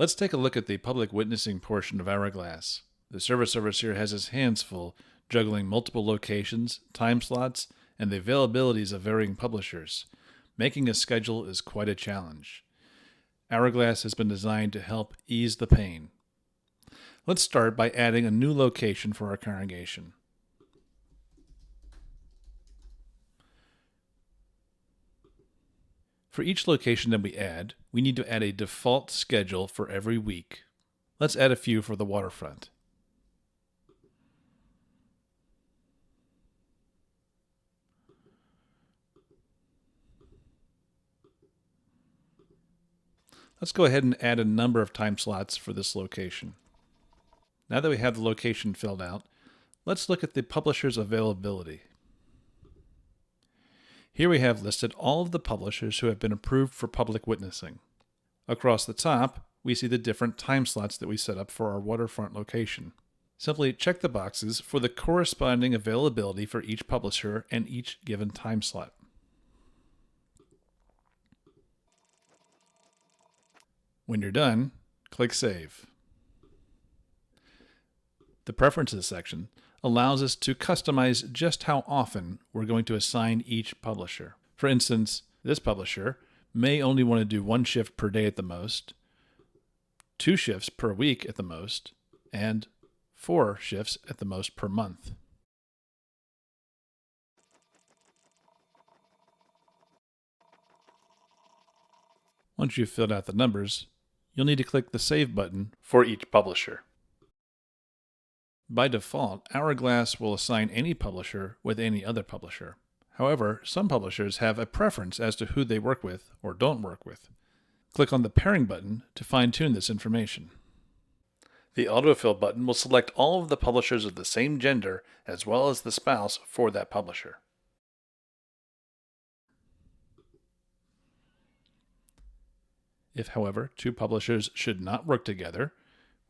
Let's take a look at the public witnessing portion of Hourglass. The service overseer has his hands full, juggling multiple locations, time slots, and the availabilities of varying publishers. Making a schedule is quite a challenge. Hourglass has been designed to help ease the pain. Let's start by adding a new location for our congregation. For each location that we add, we need to add a default schedule for every week. Let's add a few for the waterfront. Let's go ahead and add a number of time slots for this location. Now that we have the location filled out, let's look at the publisher's availability. Here we have listed all of the publishers who have been approved for public witnessing. Across the top, we see the different time slots that we set up for our waterfront location. Simply check the boxes for the corresponding availability for each publisher and each given time slot. When you're done, click Save. The Preferences section allows us to customize just how often we're going to assign each publisher. For instance, this publisher may only want to do 1 shift per day at the most, 2 shifts per week at the most, and 4 shifts at the most per month. Once you've filled out the numbers, you'll need to click the Save button for each publisher. By default, Hourglass will assign any publisher with any other publisher. However, some publishers have a preference as to who they work with or don't work with. Click on the Pairing button to fine-tune this information. The Autofill button will select all of the publishers of the same gender as well as the spouse for that publisher. If, however, 2 publishers should not work together,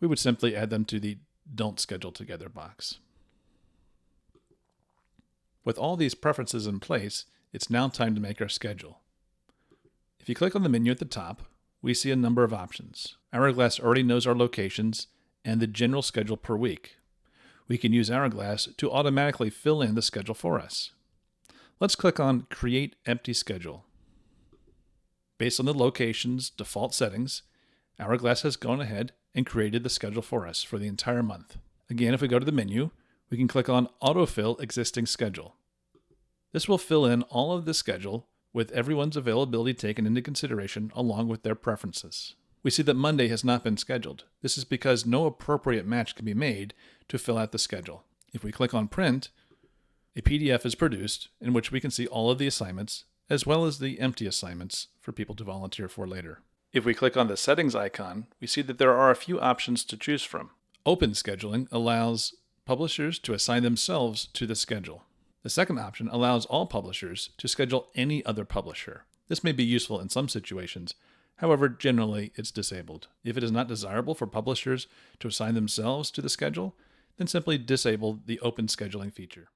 we would simply add them to the Don't Schedule Together box. With all these preferences in place, it's now time to make our schedule. If you click on the menu at the top, we see a number of options. Hourglass already knows our locations and the general schedule per week. We can use Hourglass to automatically fill in the schedule for us. Let's click on Create Empty Schedule. Based on the location's default settings, Hourglass has gone ahead and created the schedule for us for the entire month. Again, if we go to the menu, we can click on Autofill Existing Schedule. This will fill in all of the schedule with everyone's availability taken into consideration along with their preferences. We see that Monday has not been scheduled. This is because no appropriate match can be made to fill out the schedule. If we click on Print, a PDF is produced in which we can see all of the assignments as well as the empty assignments for people to volunteer for later. If we click on the settings icon, we see that there are a few options to choose from. Open scheduling allows publishers to assign themselves to the schedule. The second option allows all publishers to schedule any other publisher. This may be useful in some situations. However, generally it's disabled. If it is not desirable for publishers to assign themselves to the schedule, then simply disable the open scheduling feature.